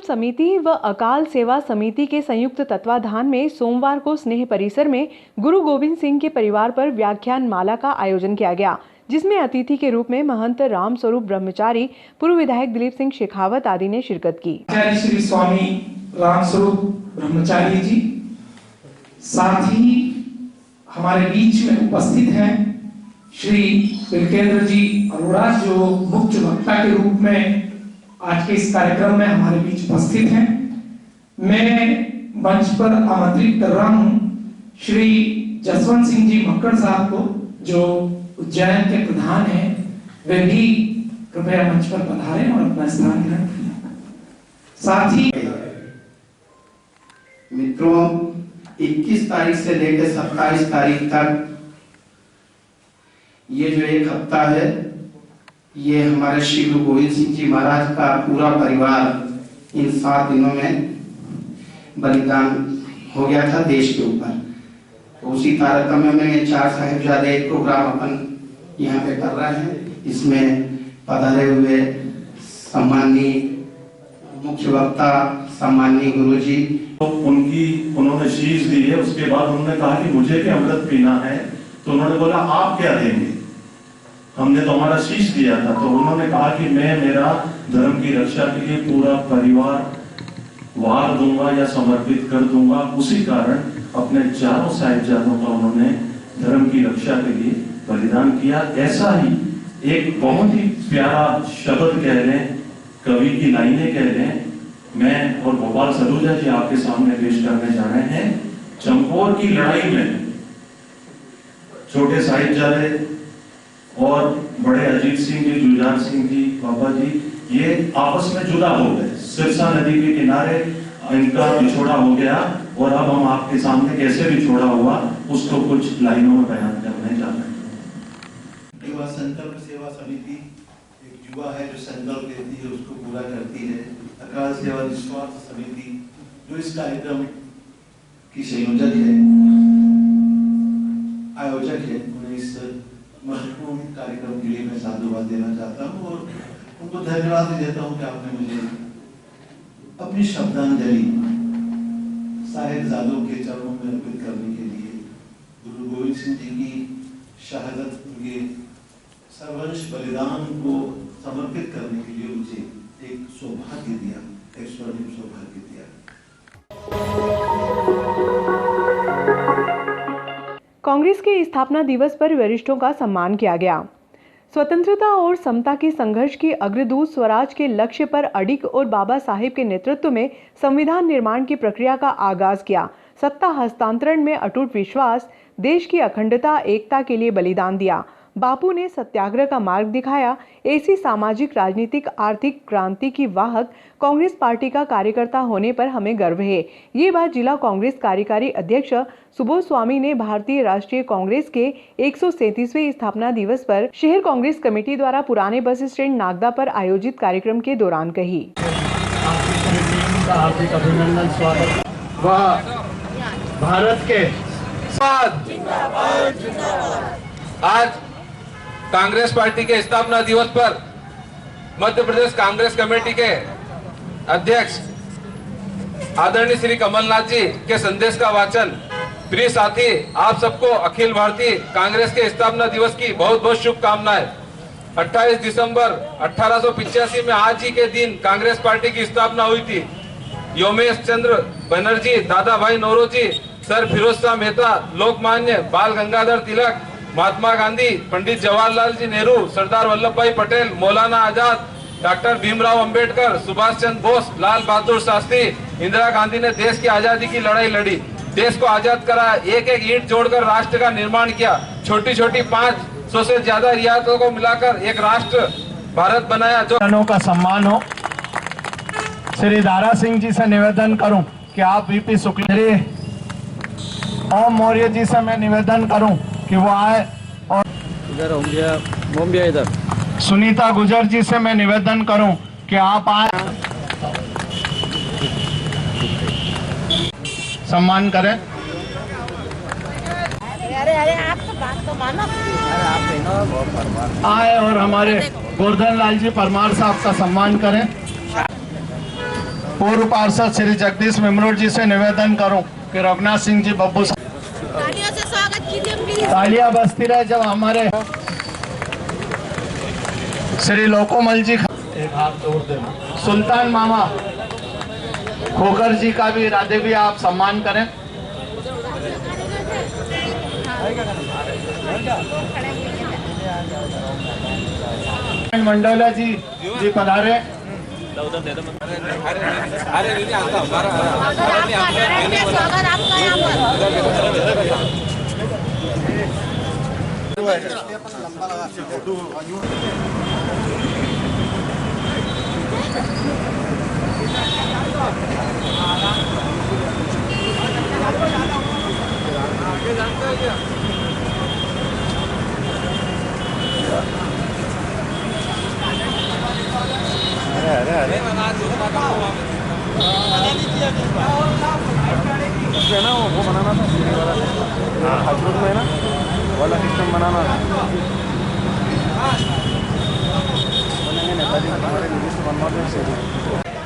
समिति व अकाल सेवा समिति के संयुक्त तत्वाधान में सोमवार को स्नेह परिसर में गुरु गोविंद सिंह के परिवार पर व्याख्यान माला का आयोजन किया गया, जिसमें अतिथि के रूप में महंत राम स्वरूप ब्रह्मचारी, पूर्व विधायक दिलीप सिंह शेखावत आदि ने शिरकत की। श्री स्वामी राम स्वरूप ब्रह्मचारी जी, साथ ही हमारे बीच में उपस्थित हैं श्री विकेंद्र जी अरोड़ा, जो मुख्य वक्ता के रूप में आज के इस कार्यक्रम में हमारे बीच उपस्थित हैं। मैं मंच पर आमंत्रित कर रहा हूं श्री जसवंत सिंह जी मक्कड़ साहब को, जो उज्जैन के प्रधान हैं, वे भी कृपया मंच पर पधारें और अपना स्थान ग्रहण करें। साथ ही मित्रों, 21 तारीख से लेकर 27 तारीख तक ये जो एक हफ्ता है, ये हमारे श्री गुरु गोविंद सिंह जी महाराज का पूरा परिवार इन 7 दिनों में बलिदान हो गया था देश के ऊपर। तो उसी तारतम्य में 4 साहिबजादे प्रोग्राम अपन यहाँ पे कर रहे हैं। इसमें पधारे हुए सम्माननीय मुख्य वक्ता सम्माननीय गुरु जी, तो उन्होंने शीश दी है। उसके बाद उन्होंने कहा कि मुझे भी अमृत पीना है, तो उन्होंने बोला आप क्या देंगे, हमने तो हमारा शीश दिया था। तो उन्होंने कहा कि मैं मेरा धर्म की रक्षा के लिए पूरा परिवार वार दूंगा या समर्पित कर दूंगा। उसी कारण अपने 4 साहिबजादों का उन्होंने धर्म की रक्षा के लिए बलिदान किया। ऐसा ही एक बहुत ही प्यारा शब्द कह रहे हैं, कवि की लाइनें कह रहे हैं, मैं और गोपाल सलूजा जी आपके सामने पेश करने जा रहे हैं। चंपोर की लड़ाई में छोटे साहिबजादे और बड़े अजीत सिंह जी, जुझार सिंह जी, बाबा जी, ये आपस में जुदा हो गए। सिरसा नदी के किनारे इनका बिछोड़ा हो गया, और अब हम आपके सामने कैसे बिछोड़ा हुआ उसको कुछ लाइनों में बयान करने जा रहे हैं। युवा संकल्प सेवा समिति एक युवा है जो संकल्प लेती है, उसको पूरा करती है। अकाल सेवा निस्वार्थ समिति जो इस कार्यक्रम की संयोजक है, आयोजक है, उन्हें इस महत्वपूर्ण कार्यक्रम के लिए मैं साधुवाद देना चाहता हूँ और उनको धन्यवाद देता हूँ कि आपने मुझे अपनी श्रद्धांजलि साहिबजादों के चरणों में अर्पित करने के लिए, गुरु गोविंद सिंह जी की शहादत के सर्वंश बलिदान को समर्पित करने के लिए मुझे एक सौभाग्य दिया, एक स्वर्णिम सौभाग्य दिया। कांग्रेस के स्थापना दिवस पर वरिष्ठों का सम्मान किया गया। स्वतंत्रता और समता के संघर्ष की अग्रदूत, स्वराज के लक्ष्य पर अडिग और बाबा साहेब के नेतृत्व में संविधान निर्माण की प्रक्रिया का आगाज किया। सत्ता हस्तांतरण में अटूट विश्वास, देश की अखंडता, एकता के लिए बलिदान दिया। बापू ने सत्याग्रह का मार्ग दिखाया। ऐसी सामाजिक, राजनीतिक, आर्थिक क्रांति की वाहक कांग्रेस पार्टी का कार्यकर्ता होने पर हमें गर्व है। ये बात जिला कांग्रेस कार्यकारी अध्यक्ष सुबोध स्वामी ने भारतीय राष्ट्रीय कांग्रेस के 137वें स्थापना दिवस पर शहर कांग्रेस कमेटी द्वारा पुराने बस स्टैंड नागदा पर आयोजित कार्यक्रम के दौरान कही। हार्दिक अभिनंदन, स्वागत। वह भारत के आज कांग्रेस पार्टी के स्थापना दिवस पर मध्य प्रदेश कांग्रेस कमेटी के अध्यक्ष आदरणीय श्री कमलनाथ जी के संदेश का वाचन। प्रिय साथी, आप सबको अखिल भारतीय कांग्रेस के स्थापना दिवस की बहुत बहुत शुभकामनाएं। 28 दिसंबर 1885 में आज ही के दिन कांग्रेस पार्टी की स्थापना हुई थी। योमेश चंद्र बनर्जी, दादा भाई नौरोजी, सर फिरोज शाह मेहता, लोकमान्य बाल गंगाधर तिलक, महात्मा गांधी, पंडित जवाहरलाल जी नेहरू, सरदार वल्लभ भाई पटेल, मौलाना आजाद, डॉक्टर भीमराव अंबेडकर, सुभाष चंद्र बोस, लाल बहादुर शास्त्री, इंदिरा गांधी ने देश की आजादी की लड़ाई लड़ी, देश को आजाद कराया, एक एक ईंट जोड़कर राष्ट्र का निर्माण किया, छोटी छोटी 500 से ज्यादा रियासतों को मिलाकर एक राष्ट्र भारत बनाया। जो का सम्मान हो। श्री दारा सिंह जी से निवेदन करूं कि आप वीपी शुक्ला, ओम मौर्य जी से मैं निवेदन करूं कि वो आए, और इधर सुनीता गुजर जी से मैं निवेदन करूं कि आप आए, सम्मान करें। अरे आप तो बात तो मानो। आए और हमारे गोवर्धन लाल जी परमार साहब का सम्मान करें। पूर्व पार्षद श्री जगदीश मिमरोड जी से निवेदन करूं कि रघुनाथ सिंह जी बब्बू तालियों से स्वागत कीजिए प्लीज। तालियां बजती रहे जब हमारे श्री लोकोमल जी एक हाथ जोड़ देना। सुल्तान मामा खोकर जी का भी राधे भी आप सम्मान करें। मंडोला जी पधारे। स्वागत आपका यहाँ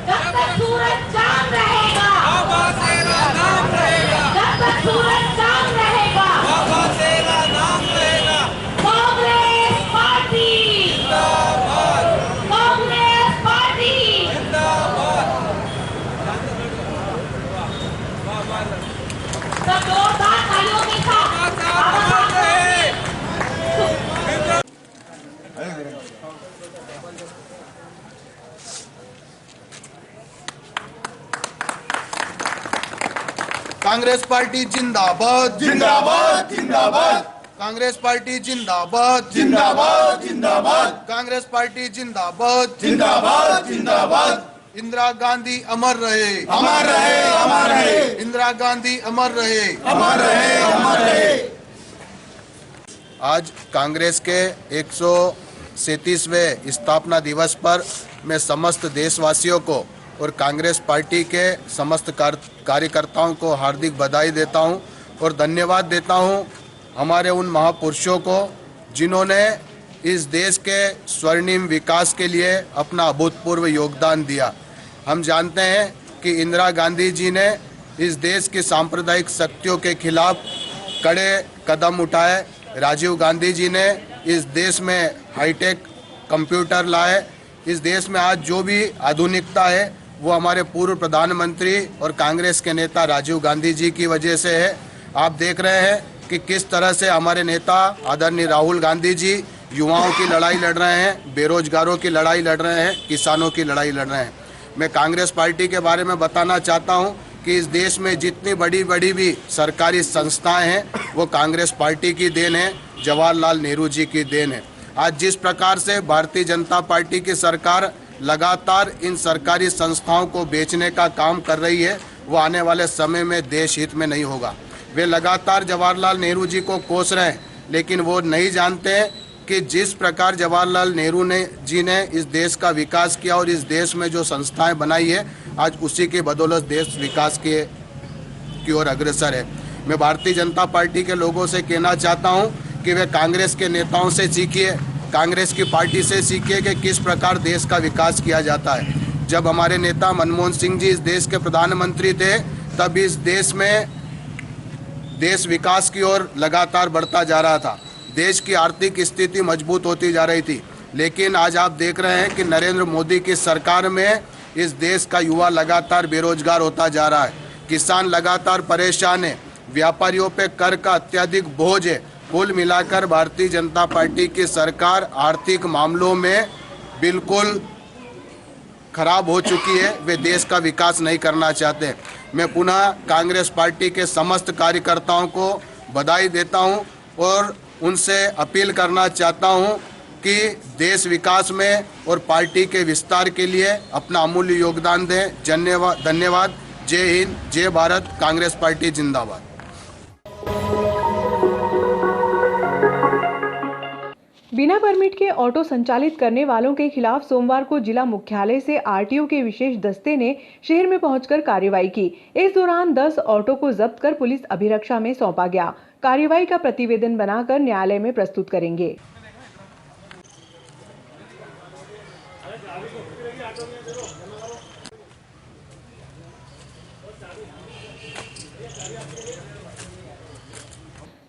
जब तक सूरज चांद रहेगा, बाबा तेरा नाम रहेगा। जब तक सूरज चांद रहेगा, बाबा तेरा नाम रहेगा। कांग्रेस पार्टी जिंदाबाद, कांग्रेस पार्टी जिंदाबाद। सब जोरदार तालियों के साथ कांग्रेस पार्टी जिंदाबाद जिंदाबाद जिंदाबाद। कांग्रेस पार्टी जिंदाबाद जिंदाबाद जिंदाबाद। कांग्रेस पार्टी जिंदाबाद जिंदाबाद जिंदाबाद। इंदिरा गांधी अमर रहे, अमर रहे, अमर रहे। इंदिरा गांधी अमर रहे, अमर रहे, अमर रहे। आज कांग्रेस के 137वें स्थापना दिवस पर मैं समस्त देशवासियों को और कांग्रेस पार्टी के समस्त कार्यकर्ताओं को हार्दिक बधाई देता हूं और धन्यवाद देता हूं हमारे उन महापुरुषों को जिन्होंने इस देश के स्वर्णिम विकास के लिए अपना अभूतपूर्व योगदान दिया। हम जानते हैं कि इंदिरा गांधी जी ने इस देश की सांप्रदायिक शक्तियों के खिलाफ कड़े कदम उठाए। राजीव गांधी जी ने इस देश में हाईटेक कंप्यूटर लाए। इस देश में आज जो भी आधुनिकता है वो हमारे पूर्व प्रधानमंत्री और कांग्रेस के नेता राजीव गांधी जी की वजह से है। आप देख रहे हैं कि किस तरह से हमारे नेता आदरणीय राहुल गांधी जी युवाओं की लड़ाई लड़ रहे हैं, बेरोजगारों की लड़ाई लड़ रहे हैं, किसानों की लड़ाई लड़ रहे हैं। मैं कांग्रेस पार्टी के बारे में बताना चाहता हूं कि इस देश में जितनी बड़ी बड़ी भी सरकारी संस्थाएं हैं वो कांग्रेस पार्टी की देन है, जवाहरलाल नेहरू जी की देन है। आज जिस प्रकार से भारतीय जनता पार्टी की सरकार लगातार इन सरकारी संस्थाओं को बेचने का काम कर रही है वो आने वाले समय में देश हित में नहीं होगा। वे लगातार जवाहरलाल नेहरू जी को कोस रहे हैं, लेकिन वो नहीं जानते हैं कि जिस प्रकार जवाहरलाल नेहरू जी ने इस देश का विकास किया और इस देश में जो संस्थाएं बनाई है आज उसी की बदौलत देश विकास की ओर अग्रसर है। मैं भारतीय जनता पार्टी के लोगों से कहना चाहता हूं कि वे कांग्रेस के नेताओं से सीखिए, कांग्रेस की पार्टी से सीखिए कि किस प्रकार देश का विकास किया जाता है। जब हमारे नेता मनमोहन सिंह जी इस देश के प्रधानमंत्री थे तब इस देश में देश विकास की ओर लगातार बढ़ता जा रहा था, देश की आर्थिक स्थिति मजबूत होती जा रही थी। लेकिन आज आप देख रहे हैं कि नरेंद्र मोदी की सरकार में इस देश का युवा लगातार बेरोजगार होता जा रहा है, किसान लगातार परेशान है, व्यापारियों पे कर का अत्यधिक बोझ है। कुल मिलाकर भारतीय जनता पार्टी की सरकार आर्थिक मामलों में बिल्कुल खराब हो चुकी है, वे देश का विकास नहीं करना चाहते। मैं पुनः कांग्रेस पार्टी के समस्त कार्यकर्ताओं को बधाई देता हूं और उनसे अपील करना चाहता हूं कि देश विकास में और पार्टी के विस्तार के लिए अपना अमूल्य योगदान दें। धन्यवाद। जय हिंद, जय भारत। कांग्रेस पार्टी जिंदाबाद। बिना परमिट के ऑटो संचालित करने वालों के खिलाफ सोमवार को जिला मुख्यालय से आरटीओ के विशेष दस्ते ने शहर में पहुंचकर कार्रवाई की। इस दौरान 10 ऑटो को जब्त कर पुलिस अभिरक्षा में सौंपा गया। कार्रवाई का प्रतिवेदन बनाकर न्यायालय में प्रस्तुत करेंगे।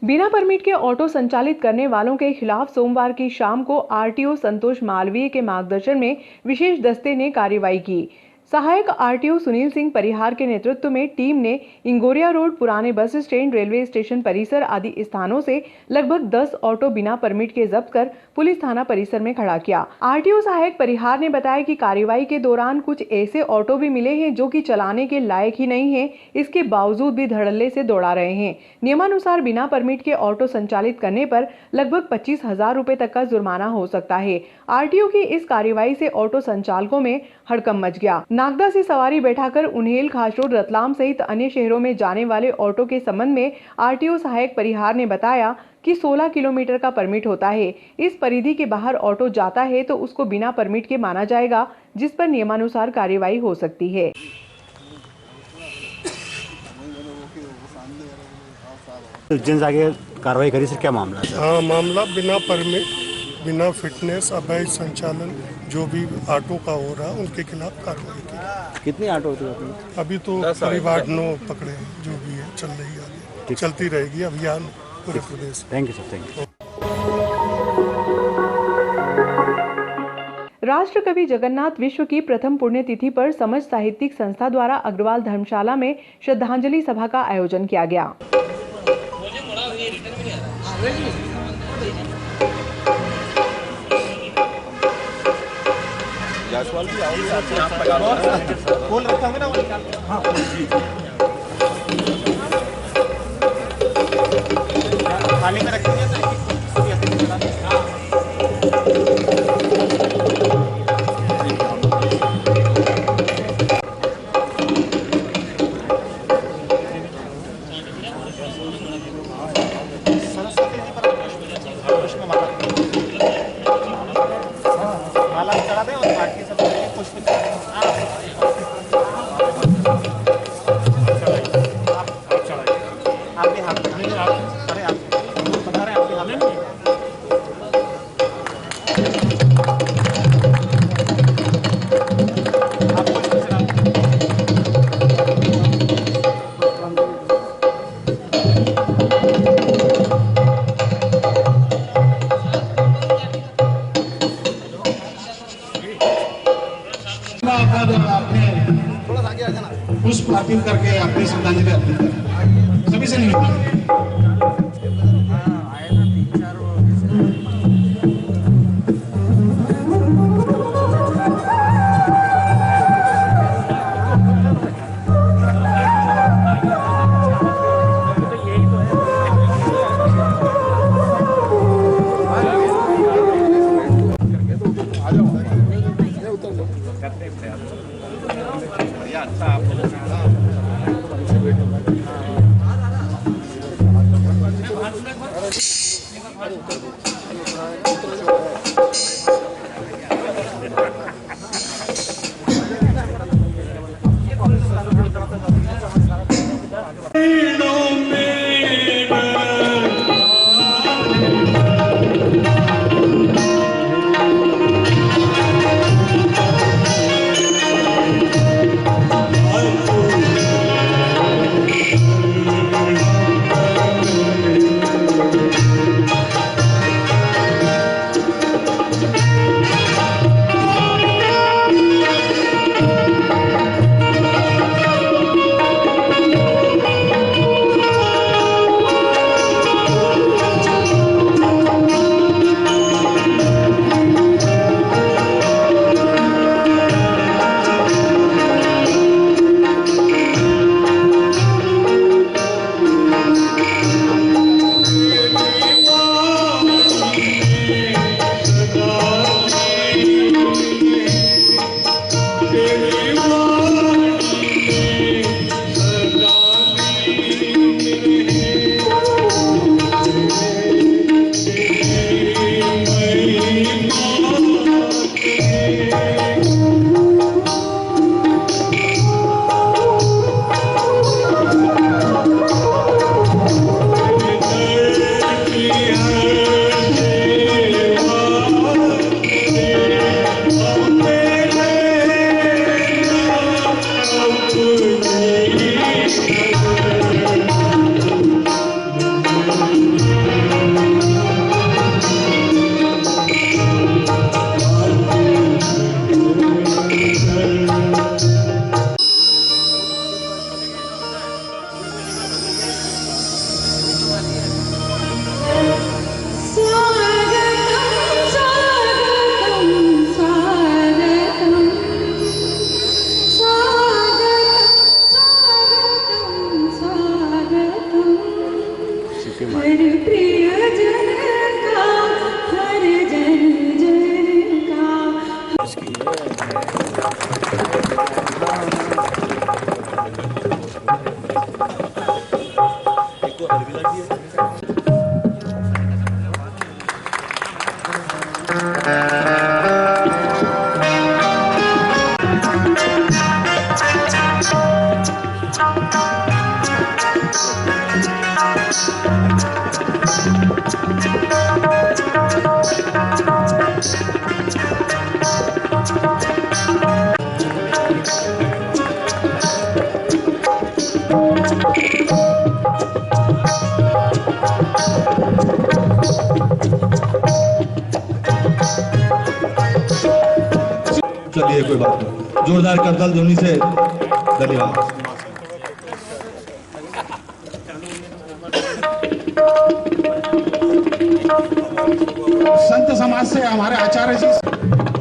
बिना परमिट के ऑटो संचालित करने वालों के खिलाफ सोमवार की शाम को आरटीओ संतोष मालवीय के मार्गदर्शन में विशेष दस्ते ने कार्रवाई की। सहायक आरटीओ सुनील सिंह परिहार के नेतृत्व में टीम ने इंगोरिया रोड, पुराने बस स्टैंड, रेलवे स्टेशन परिसर आदि स्थानों से लगभग 10 ऑटो बिना परमिट के जब्त कर पुलिस थाना परिसर में खड़ा किया। आरटीओ सहायक परिहार ने बताया कि कार्रवाई के दौरान कुछ ऐसे ऑटो भी मिले हैं जो कि चलाने के लायक ही नहीं है, इसके बावजूद भी धड़ल्ले से दौड़ा रहे हैं। नियमानुसार बिना परमिट के ऑटो संचालित करने पर लगभग 25,000 रुपए तक का जुर्माना हो सकता है। आरटीओ की इस कार्रवाई से ऑटो संचालकों में हड़कंप मच गया। नागदा से सवारी बैठाकर उन्हेल, खासरोड, रतलाम सहित अन्य शहरों में जाने वाले ऑटो के संबंध में आरटीओ सहायक परिहार ने बताया कि 16 किलोमीटर का परमिट होता है। इस परिधि के बाहर ऑटो जाता है तो उसको बिना परमिट के माना जाएगा, जिस पर नियमानुसार कार्रवाई हो सकती है। जिन आगे कार्रवाई करी, सर क्या मामला है? हाँ, मामला बिना परमिट, बिना फिटनेस, अवैध संचालन जो भी ऑटो का हो रहा है उनके खिलाफ कार्रवाई की। कितनी ऑटो होती है? अभी तो करीब 8-9 पकड़े हैं, जो भी है चल रही है, आगे चलती रहेगी अभियान पूरे प्रदेश। Thank you sir, thank you. राष्ट्र कवि जगन्नाथ विश्व की प्रथम पुण्यतिथि पर समझ साहित्यिक संस्था द्वारा अग्रवाल धर्मशाला में श्रद्धांजलि सभा का आयोजन किया गया। थाली में रखेंगे माला चढ़ा दें और बाकी सब पुष्प आपके हाथ में, अरे आप बता रहे हैं आपके हाथ में। पुष्प अर्पित करके अपनी श्रद्धांजलि अर्पित करें। सभी से निवेदन। Oh चलिए कोई बात नहीं, जोरदार करताल ध्वनि से धन्यवाद। संत समाज से हमारे आचार्य जी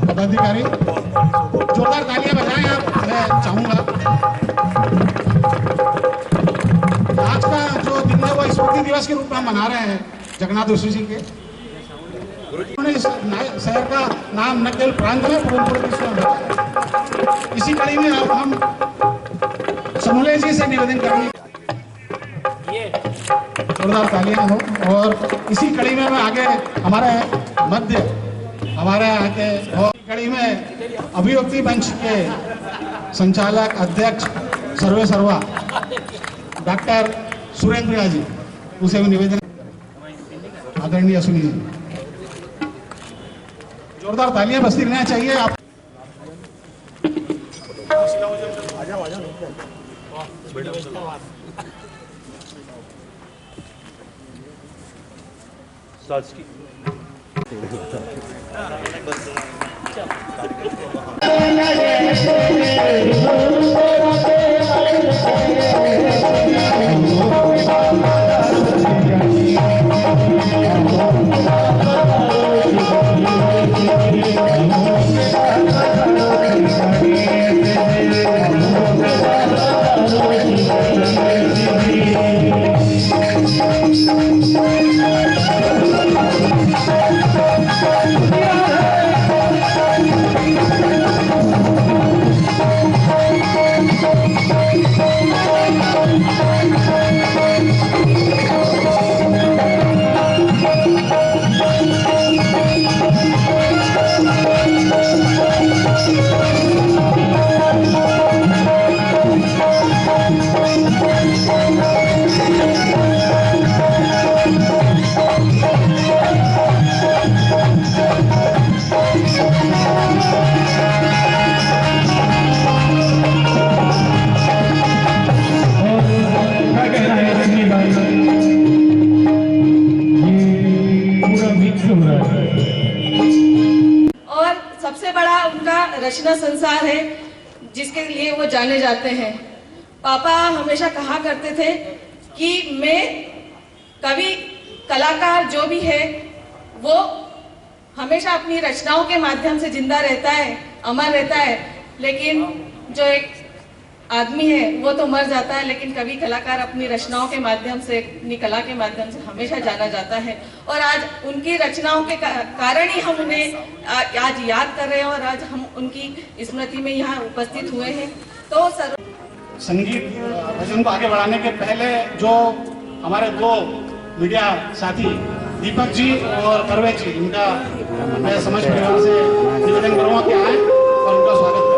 पदाधिकारी जोरदार तालियां बजाएं आप। मैं चाहूंगा आज का जो दिन है वो स्मृति दिवस के रूप में हम मना रहे हैं जगन्नाथ ऋषि जी के। उन्होंने इस शहर का नाम न केवल प्रांत में पूरे विश्व में बताया। इसी कड़ी में अब हम समूले जी से निवेदन करेंगे जोरदार तालियां हो। और इसी कड़ी में मैं आगे हमारे मध्य हमारे आगे और कड़ी में अभिव्यक्ति मंच के संचालक अध्यक्ष सर्वे सर्वा डॉक्टर सुरेंद्र जी उसे भी निवेदन आदरणीय सुनील जी जोरदार तालियां बजती रहना चाहिए। आप सबसे बड़ा उनका रचना संसार है जिसके लिए वो जाने जाते हैं। पापा हमेशा कहा करते थे कि मैं कवि कलाकार जो भी है वो हमेशा अपनी रचनाओं के माध्यम से जिंदा रहता है, अमर रहता है, लेकिन जो एक आदमी है वो तो मर जाता है, लेकिन कवि कलाकार अपनी रचनाओं के माध्यम से, अपनी कला के माध्यम से हमेशा जाना जाता है। और आज उनकी रचनाओं के कारण ही हम उन्हें आज याद कर रहे हैं और आज हम उनकी स्मृति में यहाँ उपस्थित हुए हैं। तो संगीत भजन को आगे बढ़ाने के पहले जो हमारे दो मीडिया साथी दीपक जी और परवेज जी, इनका मैं समाज परिवार से निवेदन करूँगा कि आए और उनका स्वागत करें।